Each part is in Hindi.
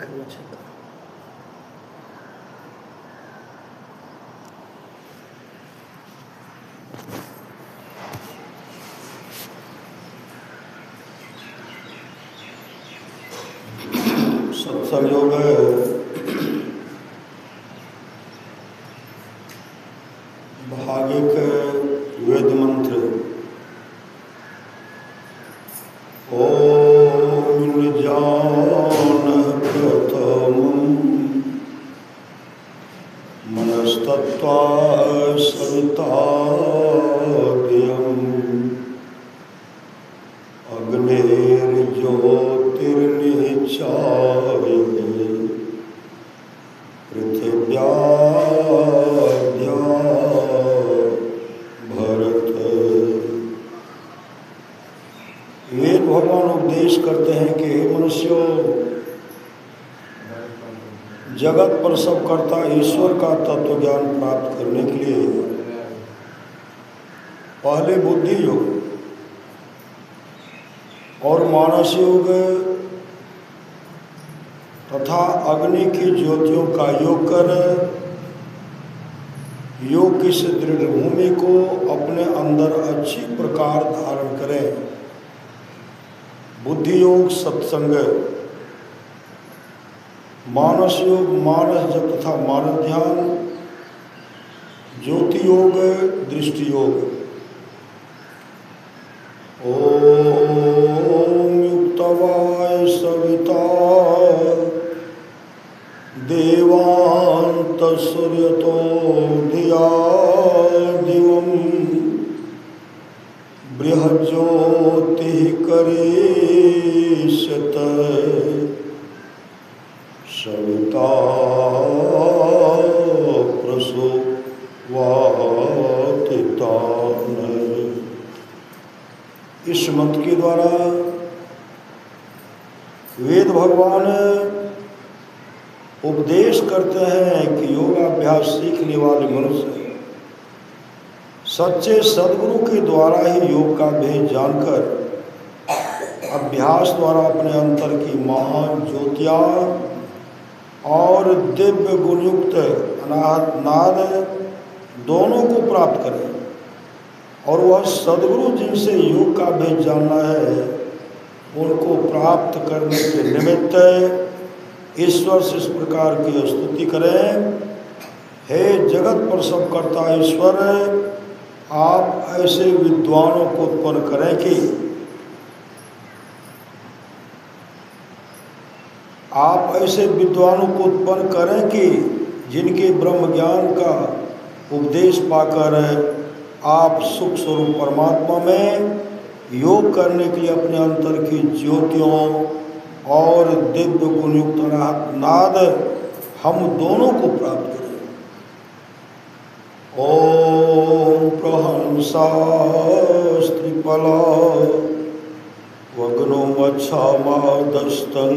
करना चाहिए। सत्संग योग भागिक वेद मंत्र। ओम निजान प्रथमं मनस्तत्त्वा सविताद्यम् अग्निर्ज्योतिर्निचाय पृथिव्याद्या भरत। वेद भगवान उपदेश करते हैं कि हे मनुष्यों, जगत पर सब कर्ता ईश्वर का तत्व ज्ञान प्राप्त करने के लिए पहले बुद्धि योग और मानस योग तथा अग्नि की ज्योतियों का योग कर योग की इस दृढ़ भूमि को अपने अंदर अच्छी प्रकार धारण करें। बुद्धि योग सत्संग, मानस योग मानस जप तथा मानस ध्यान, ज्योति योग दृष्टि योग। ओम युक्तवाय सविता देवांत सूर्यतो धिया दिवं बृहज्योति करिष्यत सविता प्रसवातितान। इस मंत्र के द्वारा वेद भगवान उपदेश करते हैं कि योगाभ्यास सीखने वाले मनुष्य सच्चे सद्गुरु के द्वारा ही योग का भेद जानकर अभ्यास द्वारा अपने अंतर की महान ज्योतियाँ और दिव्य गुणयुक्त अनाहत नाद दोनों को प्राप्त करें। और वह सद्गुरु जिनसे योग का भेद जानना है उनको प्राप्त करने के निमित्त ईश्वर से इस प्रकार की स्तुति करें। हे जगत पर सब कर्ता ईश्वर, आप ऐसे विद्वानों को उत्पन्न करें कि जिनके ब्रह्म ज्ञान का उपदेश पाकर आप सुख स्वरूप परमात्मा में योग करने के लिए अपने अंतर की ज्योतियों और दिव्य गुणयुक्त नाद हम दोनों को प्राप्त करें। ओम प्रहंसास्त्रिफला वग्नो मच्छामादस्तन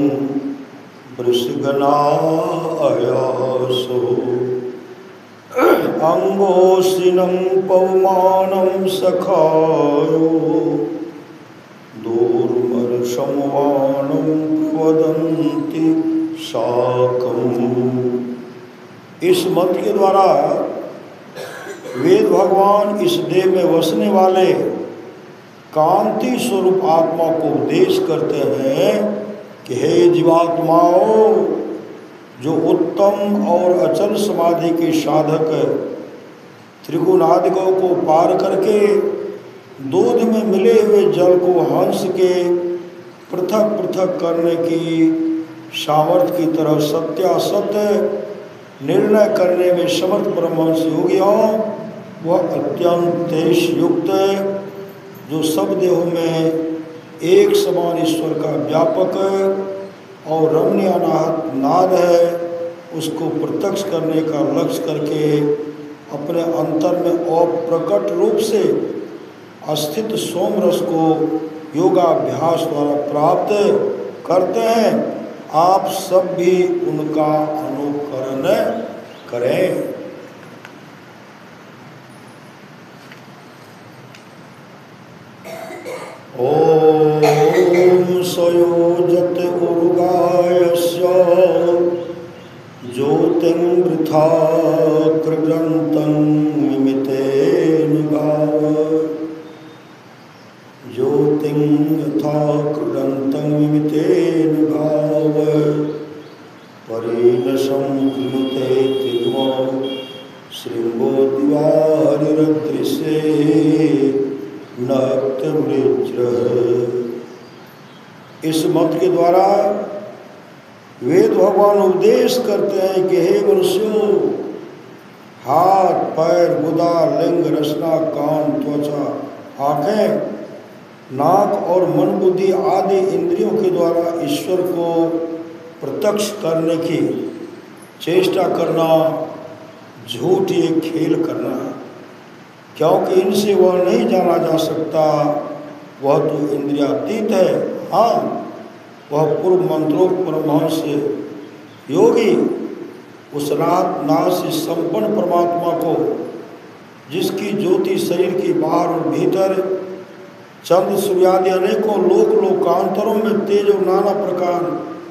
वृषगनायासो अंगोसिनं पवमानं सखायो दूर्मर्षमवानं प्रवदन्ति शाकम्। इस मंत्र के द्वारा वेद भगवान इस देह में वसने वाले कांति स्वरूप आत्मा को उपदेश करते हैं कि हे जीवात्माओं, जो उत्तम और अचल समाधि के साधक त्रिगुणादिकों को पार करके दूध में मिले हुए जल को हंस के पृथक पृथक करने की सामर्थ्य की तरह सत्यासत्य निर्णय करने में समर्थ परमहंस योगी हों, वह अत्यंत तेज युक्त जो सब देहों में एक समान ईश्वर का व्यापक और रमणीय अनाहत नाद है, उसको प्रत्यक्ष करने का लक्ष्य करके अपने अंतर में अप्रकट रूप से अस्थित सोम रस को योगाभ्यास द्वारा प्राप्त करते हैं। आप सब भी उनका अनुकरण करें। ओम सयोजत उर्गायस्य ज्योतिर्वृथा कृदन्तं मिमितेन गाव ज्योतिर्यथा कृदन्तं मिमितेन गाव परेण संकृते त्रिभुवो शृंगो दिवारिरदृश्ये नक्तमृज्र। इस मत के द्वारा वेद भगवान उपदेश करते हैं कि हे मनुष्यों, हाथ पैर गुदा लिंग रचना कान त्वचा आँखें नाक और मन बुद्धि आदि इंद्रियों के द्वारा ईश्वर को प्रत्यक्ष करने की चेष्टा करना झूठ एक खेल करना है, क्योंकि इनसे वह नहीं जाना जा सकता, वह तो इंद्रियातीत है। हाँ, वह पूर्व मंत्रोक्त परमहंस योगी उस नाश से संपन्न परमात्मा को, जिसकी ज्योति शरीर के बाहर और भीतर चंद्र सूर्यादि अनेकों लोकांतरों में तेज और नाना प्रकार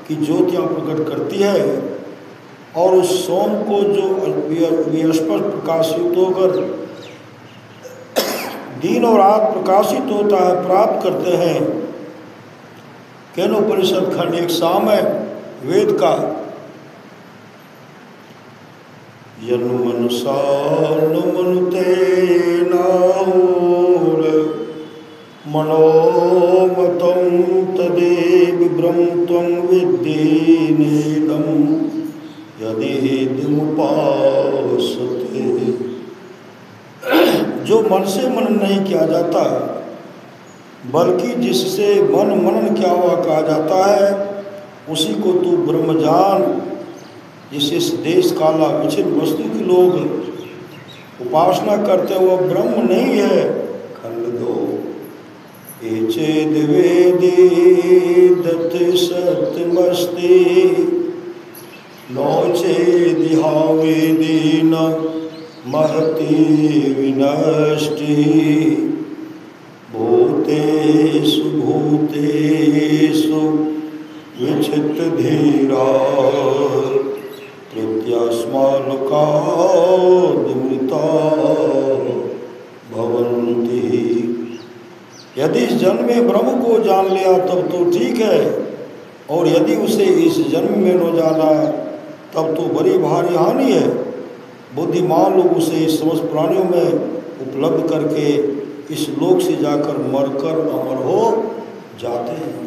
की ज्योतियाँ प्रकट करती है, और उस सोम को जो स्पष्ट प्रकाशित होकर दिन और रात प्रकाशित होता है, प्राप्त करते हैं। केनोपनिषद खंड 1 साम है वेद का। यन्मनसा नुमनुते नाऊर मनोमतं तदेव ब्रह्मत्वं विद्धि नेदं यदिदमुपासते। जो मन से मनन नहीं किया जाता, बल्कि जिससे मन मनन किया हुआ कहा जाता है, उसी को तू ब्रह्म जान। जिस इस देश काला विचिन्न वस्तु के लोग उपासना करते हैं, वह ब्रह्म नहीं है। खंड 2 एचेद वेदी दत्त सत्यमस्ति नोचेदिहा वेदीन महति विनष्टि भूतेषु भूतेषु विचित्र धीरा प्रत्यस्मालोकादमृता भवन्ति। यदि इस जन्म में ब्रह्म को जान लिया तब तो ठीक है, और यदि उसे इस जन्म में न जाना तब तो बड़ी भारी हानि है। बुद्धिमान लोग उसे इस समस्त प्राणियों में उपलब्ध करके इस लोक से जाकर मरकर अमर हो जाते हैं।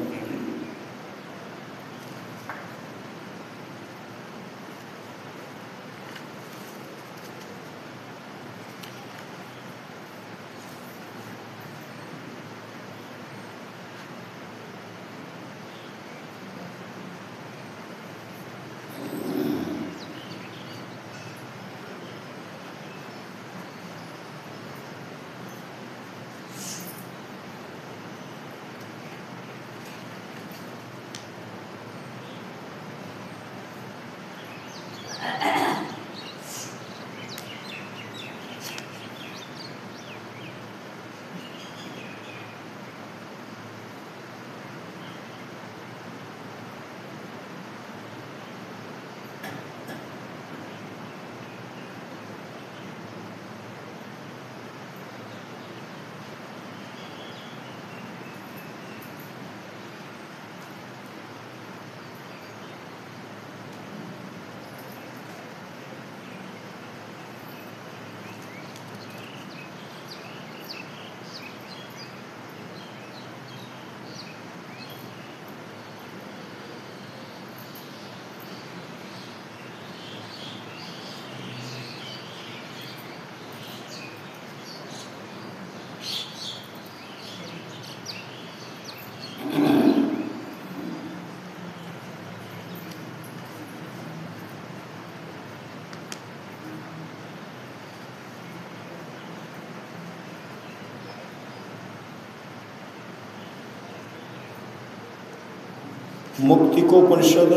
मुक्तिकोपनिषद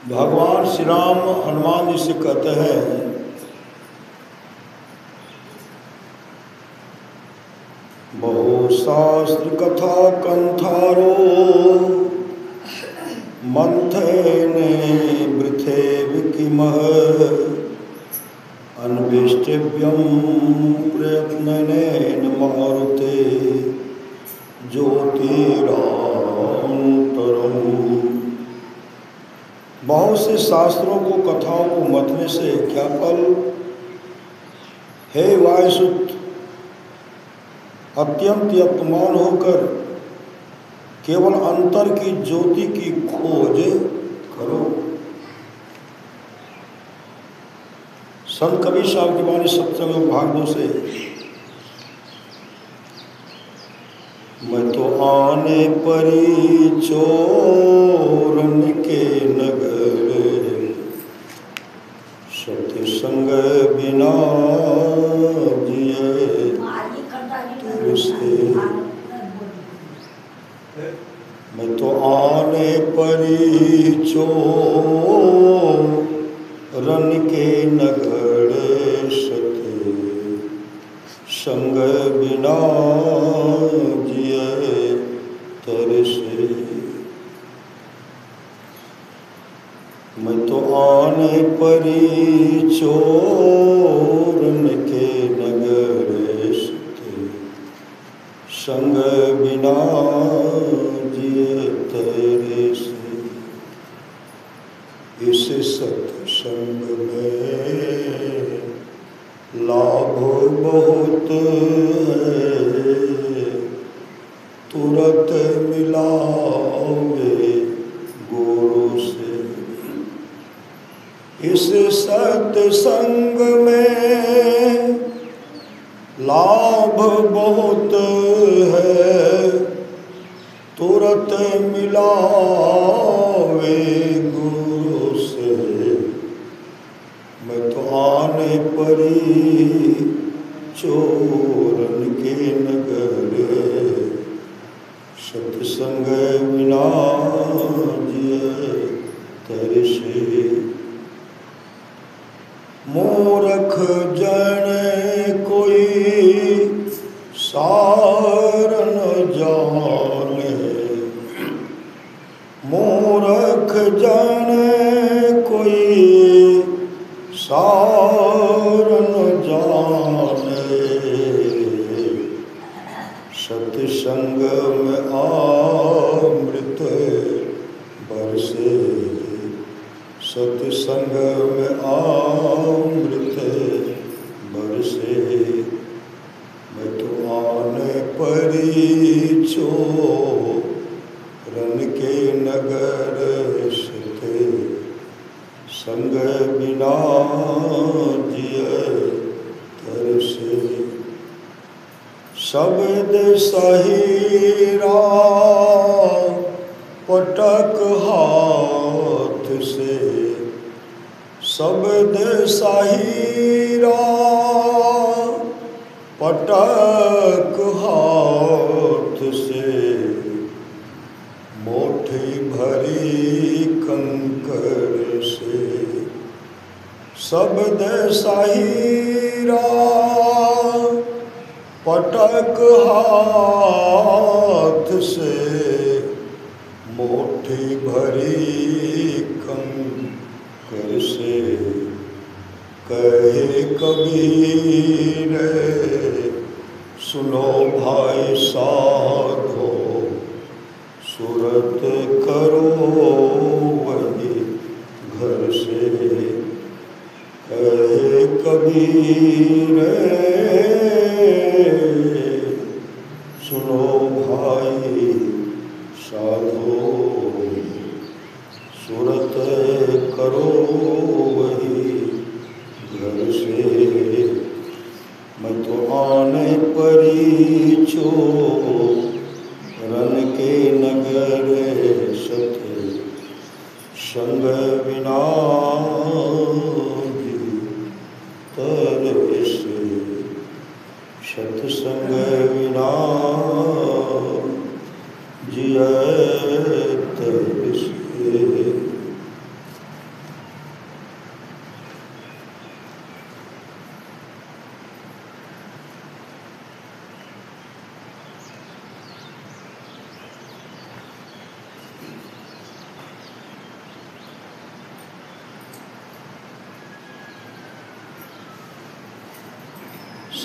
भगवान श्री राम हनुमान जी से कहते हैं शास्त्र कथा कंथारो मंथने वृथे विकिमः अन्वेष्टव्यं प्रयत्नेन मारुते ज्योतिरान्तरम्। बहुत से शास्त्रों को कथाओं को मतने से क्या फल? हे वायुसुत, अत्यंत अपमान होकर केवल अंतर की ज्योति की खोज करो। संत कबीर साहब की वाणी सप्तम भाग 2 से। मैं तो आने परी चोरन के नगर, सत्संग बिना जिए तुझसे। मैं तो आने परी चोरन के नगर, सत्संग बिना जिए तरसे। मैं तो आने परी चोरन के नगर, संग बिना जिए तरसे। इस सत्संग में लाभ बहुत है, तुरंत मिलाओगे गुरु से। इस सत्संग में लाभ बहुत है, तुरंत मिलावे गुरु से। मैं तो आने परी चोरन के नगर, सत्संग बिना जिए तरसे। मूर्ख जन कोई सार न जाने, मूर्ख जन कोई सार न जाने। सत्संग में अमृत बरसे, सत्संग में अमृत बरसे। मैं तो आने परी चोरन के नगर, संग बिना जिए तरसे। शब्द सहीरा पटक हाथ से, शब्द सहीरा पटक हाथ से। मोठी भरी कंकर से, शब्द सहीरा पटक हाथ से। मोठी भरी कंकर से। कहे कबीर सुनो भाई साधो, सुरत करो वही घर से। कहे कबीर सुनो भाई साधो, सुरत करो वही घर से। मैं तो आने परी चोरन के नगर, सत्संग बिना तरसे। सत्संग बिना जिए तरसे।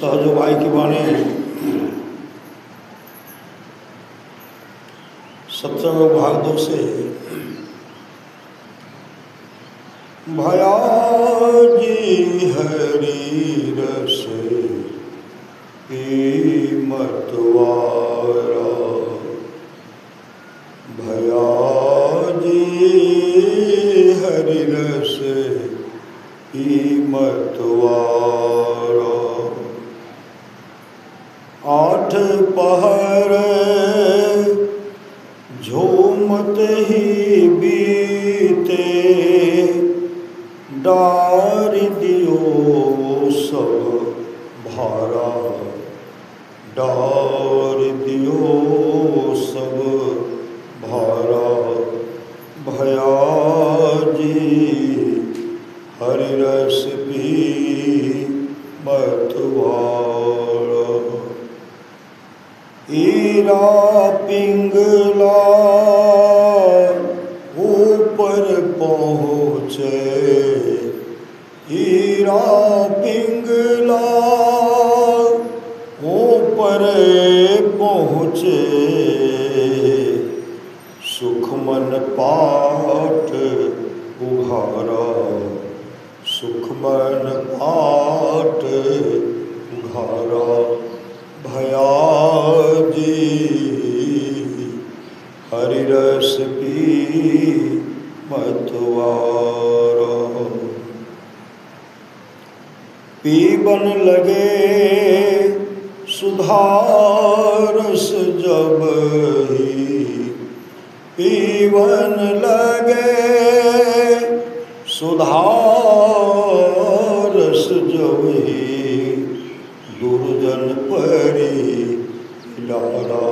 सहज भाई की वाणी सत्रहवें भाग 2 से भयाजी हरि रस मतवारा भयाजी हरि रस मतवारा आठ पहर झूमत ही बीते डार दियो सब भारा डार दियो सब भारा भयाजी हरि रस पी मतवारा ईरा पिंगला ऊपर पहुँचे हीरा पिंगला ऊपर पहुँचे सुखमन पाठ उघारा सुखमन पाठ उघारा भयाजी हरि रस पी मतवारा पीबन लगे सुधारस जब ही पीवन लगे सुधारस जब ही दुर्जन परी लारा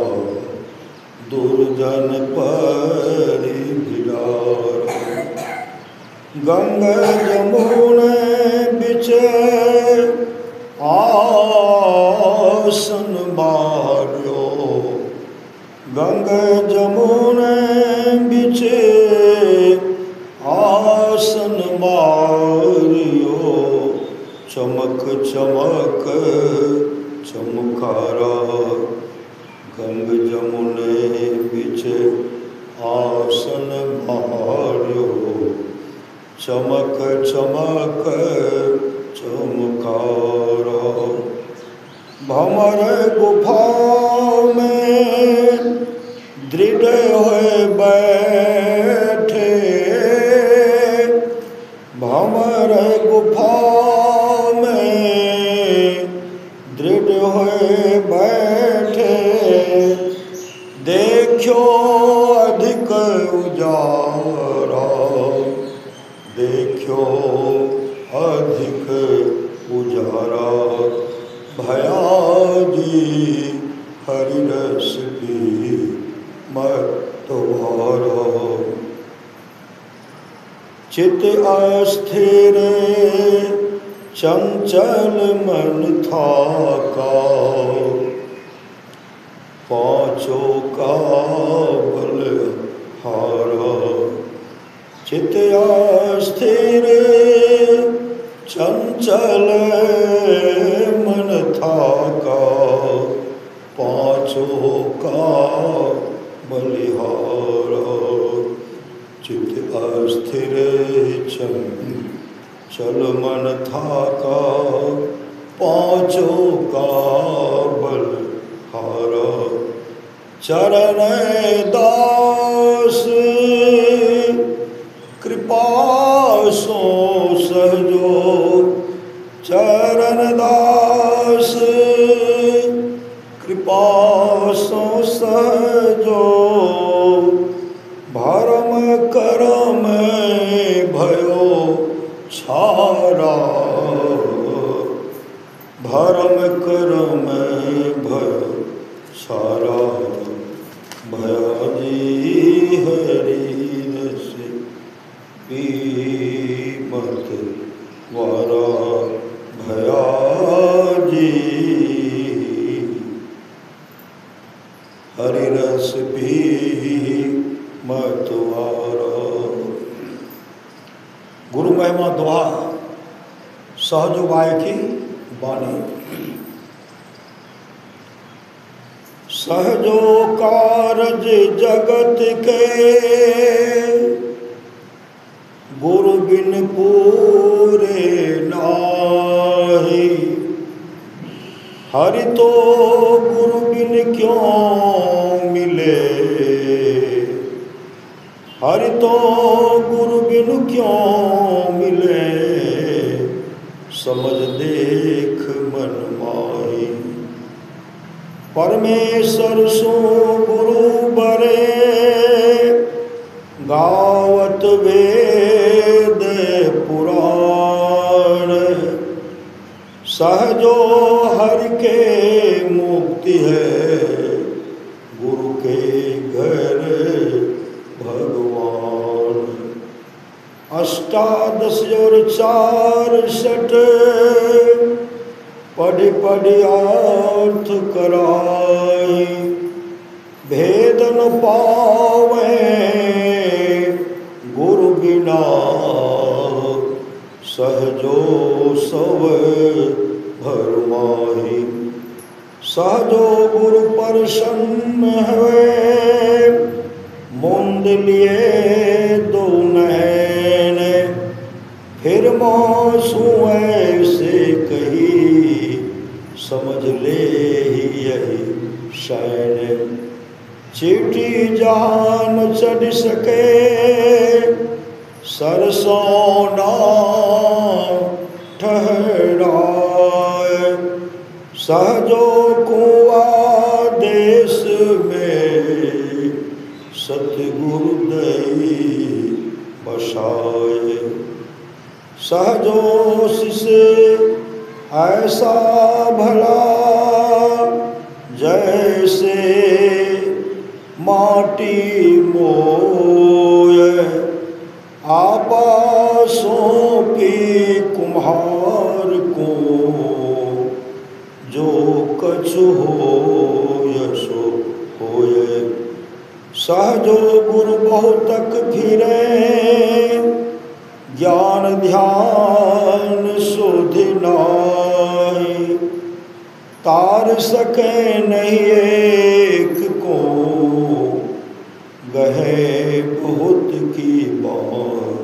दुर्जन परी बिलारा गंगा जमुना बिचे आसन बार्यो गंगा जमुना बिचे आसन बार्यो चमक चमक चमकारा गंग जमुने बिचे आसन बार्यो चमक चमक चमकारा भमर गुफा में दृढ़ हुए बैठे भमर गुफा में दृढ़ हुए बैठे देखो अधिक उजारा देखो अधिक उजारा भयाजी हरि रस पी मतवारा चित अस्थिर चंचल मन था का पाँचों का बल हारा चित अस्थिर चंचल मन था का पाँचों का बलिहारा चित अस्थिर चंचल मन था का पाँचों का बलिहारा चरण दास कृपा सो सहजो चरण दास कृपा सो सहजो भरम करम भयो छारा भरम करम भयो छारा भयाजी हरि रस पी मतवारा भयाजी हरि रस पी मतवारा। गुरु महिमा दुआ सहज उपाय की वाणी। सहजो कारज जगत के, गुरु बिन पूरे नाहि। हरि तो गुरु बिन क्यों मिले, हरि तो गुरु बिन क्यों मिले, समझ देख मन माही। परमेश्वर सो गुरु बरे, गावत वेद पुराण। सहजो हरि के मुक्ति है, गुरु के घर भगवान। अष्टादश और 64 पढ़ि पढ़ि अर्थ कराई, भेद न पावे गुरु बिना। सहजो सब भरमाही, सहजो गुरु प्रसन्न है, मुंद लिए दो नैन। फिर मौसू ऐसे कही, समझ ले ही यही शैन। चीटी जान चढ़ सके, सरसोना ठहराए। सहजो कुआ देश में, सतगुरु दई बसाए। सहजो शिष्य ऐसा भला, जैसे माटी मोय। आपा सौंपी कुम्हार को, जो कछु होय सो होय। सहजो गुरु बहुतक फिरे, ज्ञान ध्यान सुधि नाई। तार सके नहीं एक को, गहे बहुत की बात।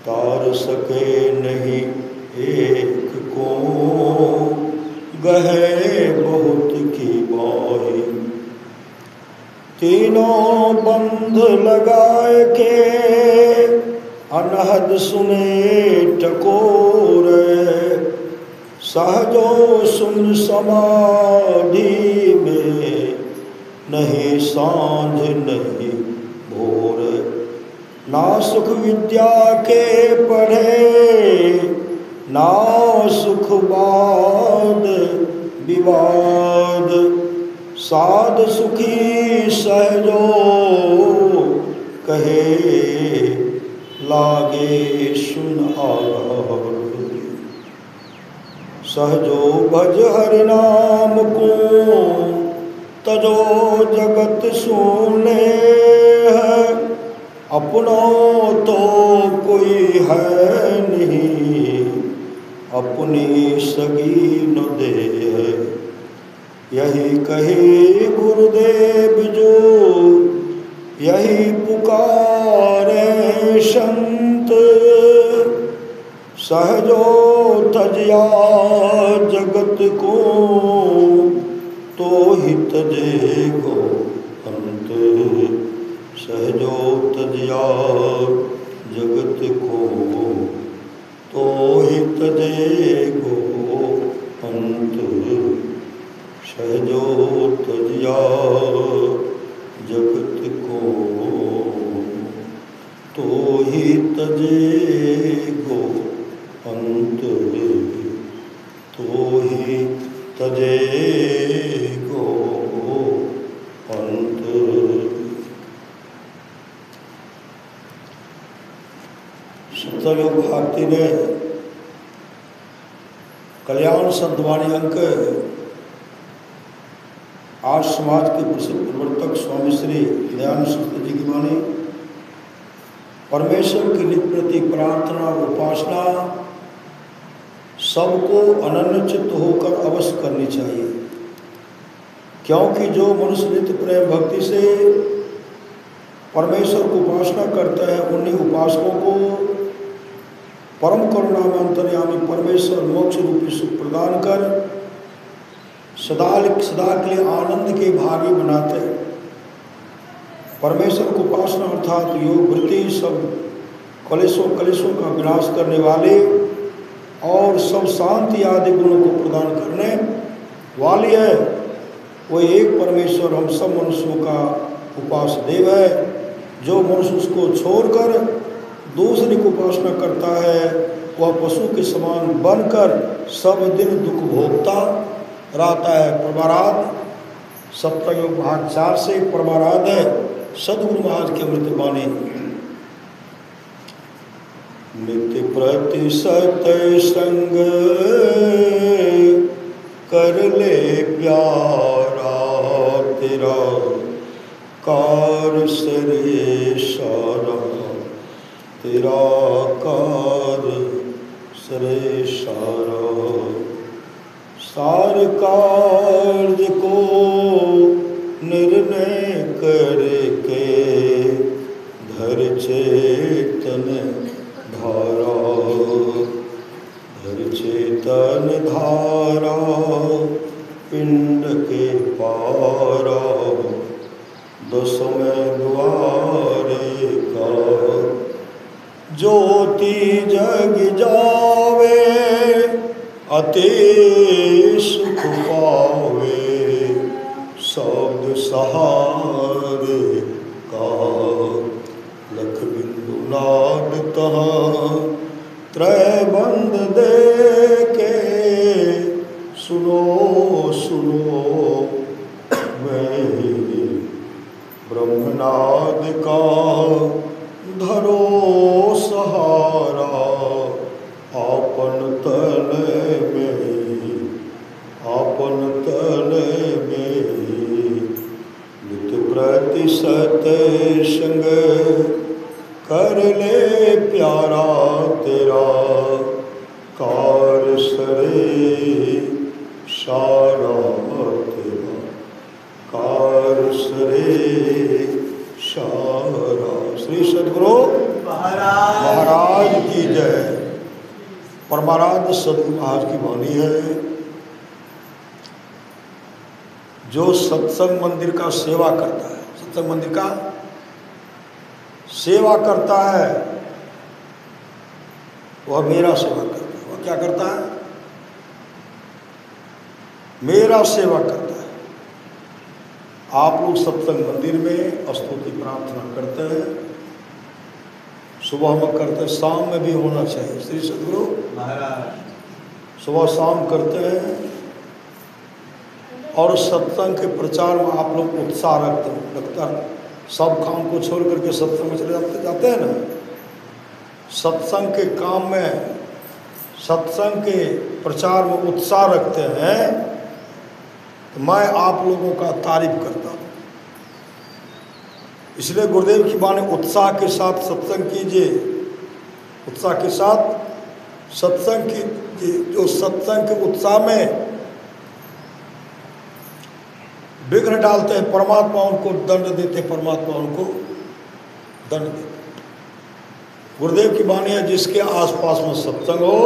तार सके नहीं एक को, गहे बहुत की बाई। तीनों बंध लगाए के, अनहद सुने टकोर। सहजो सुन समाधि में, नहीं सांझ नहीं भोर। ना सुख विद्या के पढ़े, ना सुख बाद विवाद। साध सुखी सहजो कहे, लागे सुन आधार। सहजो भज हरि नाम को, तजो जगत सुने है। अपनो तो कोई है नहीं, अपनी सगी न दे। यही कहे गुरुदेव जो, यही पुकारे संत। सहजो तजिया जगत को, तो ही तजेगो अंत। सहजो तजिया जगत को, तो ही तजेगो अंत। सहजो तजिया जगत को, तो ही तजेगो अंत। तो ही तजेगो अंत। सत्ययोग भारती ने कल्याण संतवाणी अंक आज समाज के प्रसिद्ध प्रवर्तक स्वामी श्री दयानंद सरस्वती जी की वाणी, परमेश्वर की नित्य प्रति प्रार्थना और उपासना सबको अनन्य चित्त होकर अवश्य करनी चाहिए। क्योंकि जो मनुष्य नित्य प्रेम भक्ति से परमेश्वर को उपासना करते हैं, उन्हीं उपासकों को परम करुणा में अंतर्यामी परमेश्वर मोक्ष रूपी सुख प्रदान कर सदा के लिए आनंद के भागी बनाते हैं। परमेश्वर को उपासना अर्थात योग वृत्ति सब कलेशों का विनाश करने वाले और सब शांति आदि गुणों को प्रदान करने वाली है। वो एक परमेश्वर हम सब मनुष्यों का उपास्य देव है। जो मनुष्य उसको छोड़कर दूसरे को उपासना करता है वह पशु के समान बनकर सब दिन दुख भोगता रहता है। परमाराध सप्तम भाग 4 से परमाराध है सदगुरु महाराज की अमृत वाणी। नित्य प्रति सत्संग कर ले प्यारा तेरा कार सरे सारा, तेरा कार सरे सारा। सार कार्य को निर्णय करके धर चेतन धारा, धर चेतन धारा पिंड के पारा। दसवें द्वारे का ज्योति जग जावे, अति सुख पावे शब्द सहारे का। लख बिंदु नाद तहाँ त्रैबंद दे के सुनो सुनो मैं ब्रह्मनाद का धरो सहारा। आपन तन में आपन तन में नित्य प्रति सत्संग कर ले प्यारा तेरा कार सरे सारा, तेरा कार सरे सारा। श्री सद्गुरु महाराज की जय। परमाराध सद्गुरु महाराज की वाणी है। जो सत्संग मंदिर का सेवा करता है, सत्संग मंदिर का सेवा करता है वह मेरा सेवा करता है। वह क्या करता है? मेरा सेवा करता है। आप लोग सत्संग मंदिर में स्तुति प्रार्थना करते हैं, सुबह में करते हैं, शाम में भी होना चाहिए। श्री सद्गुरु महाराज सुबह शाम करते हैं और सत्संग के प्रचार में आप लोग उत्साह रखता सब काम को छोड़ करके सत्संग में चले जाते हैं ना। सत्संग के काम में, सत्संग के प्रचार में उत्साह रखते हैं तो मैं आप लोगों का तारीफ करता हूँ। इसलिए गुरुदेव की वाणी उत्साह के साथ सत्संग कीजिए, उत्साह के साथ सत्संग कीजिए। जो सत्संग के उत्साह में विघ्न डालते हैं परमात्मा उनको दंड देते, परमात्मा उनको दंड देते। गुरुदेव की वाणी है जिसके आसपास में सत्संग हो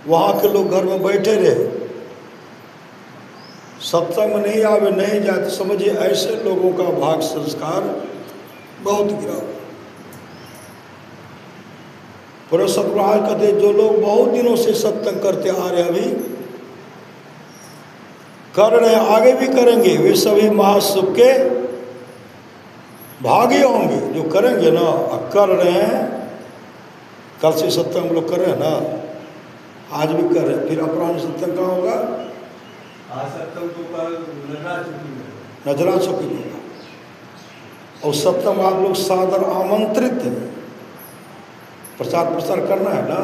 वहाँ के लोग घर में बैठे रहे, सत्संग में नहीं आवे नहीं जाए तो समझिए ऐसे लोगों का भाग संस्कार बहुत गिरा। पूरे सतगुरु कहते जो लोग बहुत दिनों से सत्संग करते आ रहे अभी कर रहे हैं, आगे भी करेंगे, वे सभी महासुख के भागी होंगे। जो करेंगे ना, कर रहे हैं, कल से सत्संग लोग कर रहे हैं ना, आज भी कर रहे हैं, फिर अपराह्न सत्संग कहाँ होगा? सत्संग तो कल नजरा चौकी होगा। और सत्संग आप लोग सादर आमंत्रित हैं, प्रचार प्रसार करना है ना।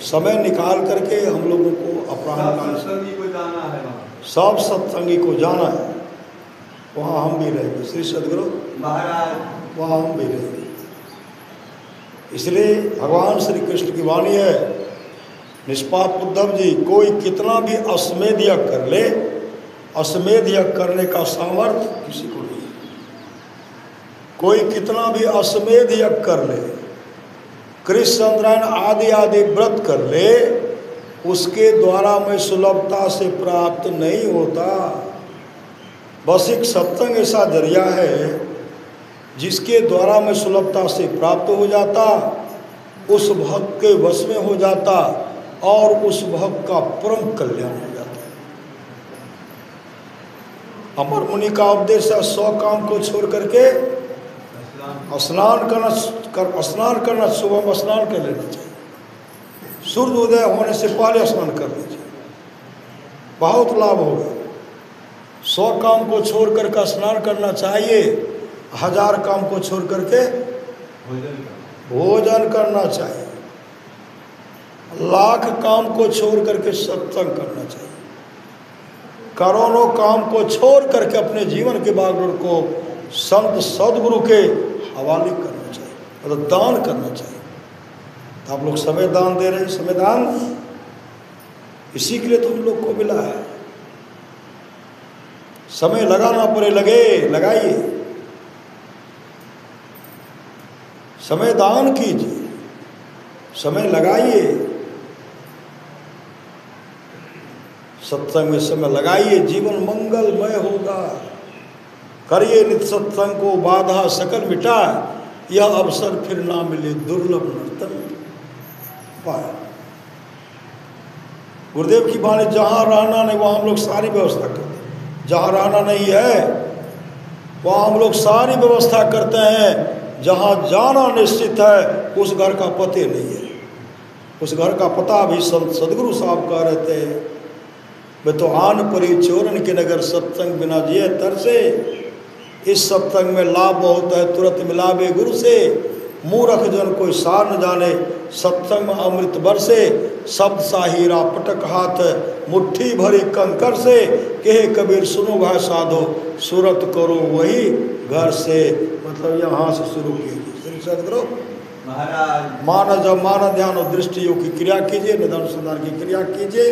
समय निकाल करके हम लोगों को अपराह्न सत्संगी को जाना है, सब सत्संगी को जाना है, वहाँ हम भी रहेंगे। श्री सद्गुरु महाराज वहाँ हम भी रहेंगे। इसलिए भगवान श्री कृष्ण की वाणी है निष्पाप उद्धव जी, कोई कितना भी अश्वमेध यज्ञ कर ले, अश्वमेध यज्ञ करने का सामर्थ्य किसी को नहीं। कोई कितना भी अश्वमेध यज्ञ कर ले, कृष्णचंद्रायण आदि आदि व्रत कर ले, उसके द्वारा में सुलभता से प्राप्त नहीं होता। बस एक सत्संग ऐसा जरिया है जिसके द्वारा में सुलभता से प्राप्त हो जाता, उस भक्त के वश में हो जाता और उस भक्त का परम कल्याण हो जाता। अमर मुनि का उपदेश है 100 काम को छोड़ करके स्नान करना, सुबह में स्नान कर लेना चाहिए, सूर्य उदय होने से पहले स्नान कर लीजिए, बहुत लाभ होगा। 100 काम को छोड़ करके स्नान करना चाहिए, 1000 काम को छोड़ करके भोजन करना चाहिए, 1,00,000 काम को छोड़ करके सत्संग करना चाहिए, करोड़ों काम को छोड़ करके अपने जीवन के बागडोर को संत सदगुरु के हवाले करना चाहिए, मतलब दान करना चाहिए। तो आप लोग समय दान दे रहे हैं, समय दान इसी के लिए तो हम लोग को मिला है। समय लगाना पड़े लगाइए, समय दान कीजिए, समय लगाइए, सत्संग में समय लगाइए, जीवन मंगलमय होगा। करिए नित्य सत्संग को, बाधा सकल मिटा, यह अवसर फिर ना मिले, दुर्लभ नर्तन पाए। गुरुदेव की बाणी, जहाँ रहना नहीं वहाँ हम लोग सारी व्यवस्था करते हैं, जहाँ रहना नहीं है वहाँ हम लोग सारी व्यवस्था करते हैं, जहाँ जाना निश्चित है उस घर का पते नहीं है। उस घर का पता भी संत सदगुरु साहब कह रहे थे, मैं तो आन परी चोरन के नगर, सत्संग बिना जिए तरसे। इस सत्संग में लाभ बहुत है, तुरंत मिलावे गुरु से, मूर्ख जन कोई सार न जाने, सत्संग में अमृत बरसे, शब्द साहीरा पटक हाथ, मुट्ठी भरी कंकर से, कहे कबीर सुनो भाई साधो, सूरत करो वही घर से। मतलब यहाँ से शुरू कीजिए सदगुरु महाराज, मान ध्यान और दृष्टि योग की क्रिया कीजिए, निधान अनुसंधान की क्रिया कीजिए,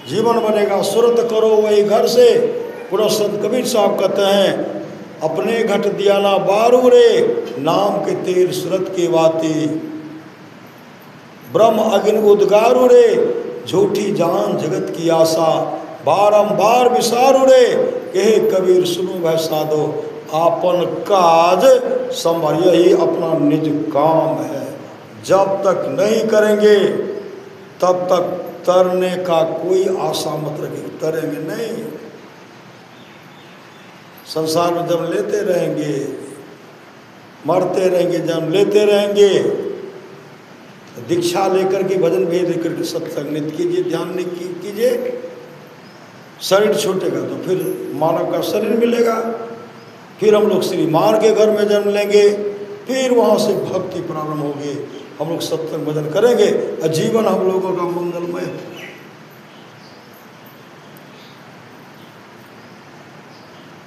जीवन बनेगा। सूरत करो वही घर से। पूरा संत कबीर साहब कहते हैं, अपने घट दिया ना बारू रे, नाम के तेल सूरत की बाती, ब्रह्म अग्नि उद्गारू रे, झूठी जान जगत की आशा, बारंबार विसारू रे, कहे कबीर सुनो भय साधो, आपन काज संभाल, यही अपना निज काम है। जब तक नहीं करेंगे तब तक तरने का कोई आशा मत रखें, तरेंगे नहीं। संसार में जन्म लेते रहेंगे, मरते रहेंगे, जन्म लेते रहेंगे। दीक्षा लेकर के, भजन भेद लेकर के सत्संग नित्य कीजिए, ध्यान नित्य कीजिए। शरीर छूटेगा तो फिर मानव का शरीर मिलेगा, फिर हम लोग श्रीमान के घर में जन्म लेंगे, फिर वहाँ से भक्ति प्रारंभ होगी, हम लोग सत्संग भजन करेंगे और जीवन हम लोगों का मंगलमय।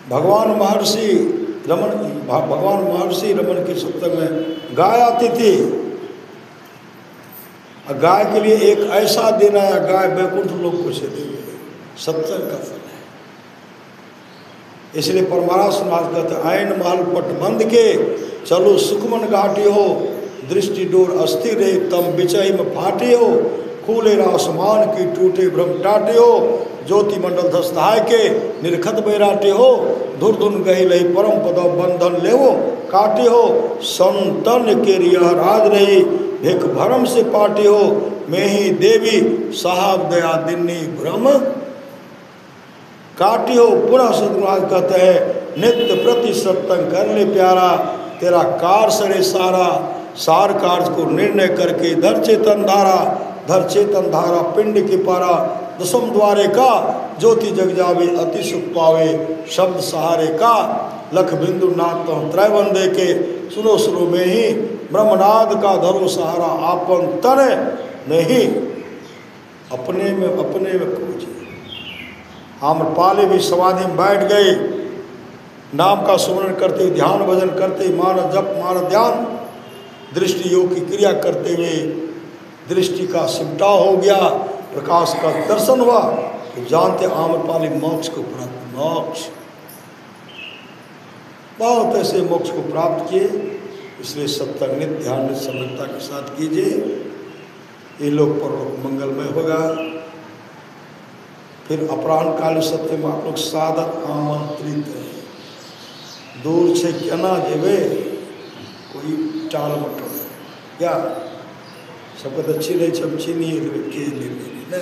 भगवान महर्षि रमन के सत्संग में गाय आती थी, और गाय के लिए एक ऐसा दिन आया, गाय वैकुंठ लोक को से देंगे, सत्संग का फल है। इसलिए परमारास महाराज कहते, ऐन महल पट बंद के, चलो सुखमन घाटी हो, दृष्टि डोर अस्थिर रहे, तम बिचई में फाटे हो, खुले आसमान की टूटे भ्रम टाटे हो, ज्योति मंडल धस्ताय के निरखत बैराटे हो, धुरधुन गही लही परम पद बंधन लेवो काटे हो, संतन के रिया राज रही, भिख भरम से पाटे हो, मैं ही देवी साहब दया दिन्नी भ्रम काटी हो। पुनः सतगुरु कहते हैं, नित्य प्रति सत्संग कर ले प्यारा, तेरा कार सरे सारा, सार कार्य को निर्णय करके धर चेतन धारा पिंड की पारा, दसम द्वारे का ज्योति जग जावे, अति सुख पावे शब्द सहारे का, लख बिंदु नाथ तो त्रय वंदे के, सुनो सुनो में ही ब्रह्मनाद का धरो सहारा, आपन तन में ही अपने में खोजिए। आम्रपाली भी समाधि में बैठ गए, नाम का सुमरण करते, ध्यान भजन करते, मान जप मान ध्यान, दृष्टि योग की क्रिया करते हुए दृष्टि का सिमटाव हो गया, प्रकाश का दर्शन हुआ, तो जानते आम्रपाली मोक्ष को प्राप्त, मोक्ष बहुत ऐसे मोक्ष को प्राप्त किए। इसलिए सत्संग नित्य ध्यान नित्य समझता के साथ कीजिए, ये लोग परलोक मंगलमय होगा। फिर अपराह्न काल सत्य में आप लोग सादर आमंत्रित है, दूर से क्या ना देवे कोई टाल मटो क्या सबको तो अच्छी नहीं चमची नहीं के ले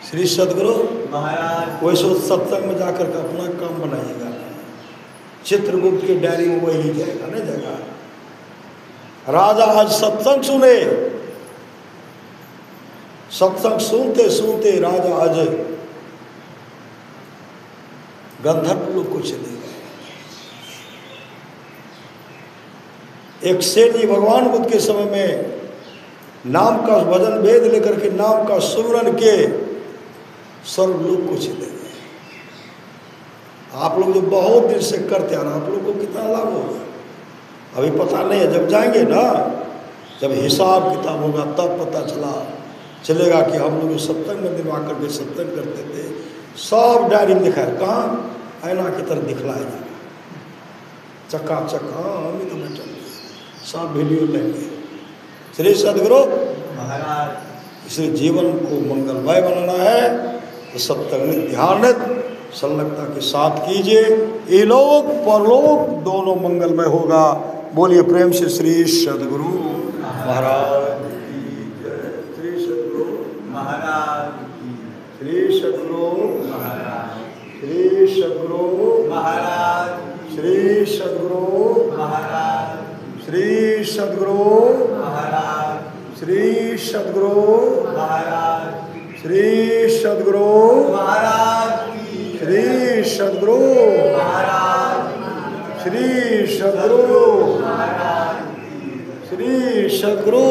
श्री सदगुरु महाराज वैसे सत्संग में जाकर के अपना काम बनाइएगा, चित्रगुप्त की डायरी में वही जाएगा, नहीं जाएगा। राजा आज सत्संग सुने, सत्संग सुनते सुनते राजा आज गंधर्व लोग को चले गए। एक सेठी भगवान बुद्ध के समय में नाम का भजन वेद लेकर के नाम का सुमरन के स्वर्गलोक को चले गए। आप लोग जो बहुत दिन से करते आ रहे, आप लोग को कितना लाभ होगा अभी पता नहीं है। जब जाएंगे ना, जब हिसाब किताब होगा तब पता चलेगा कि हम लोग सत्संग में निर्वाह करके सत्संग करते थे, सब डायरी में दिखाए, कहाँ आईना की तरह दिखलाया जाएगा चकाचक। हाँ हम ही तो बैठे सब वीडियो लेंगे। श्री सदगुरु महाराज इसलिए जीवन को मंगलमय बनाना है तो सत्संग ध्यान संलग्नता के साथ कीजिए, ये लोक परलोक दोनों मंगलमय होगा। बोलिए प्रेम से श्री सदगुरु महाराज की जय। श्री सदगुरु महाराज श्री सदगुरु महाराज श्री सदगुरु महाराज श्री सदगुरु महाराज श्री सदगुरु महाराज श्री सदगुरु महाराज श्री सदगुरु महाराज श्री सदगुरु महाराज श्री सदगुरु महाराज श्री सदगुरु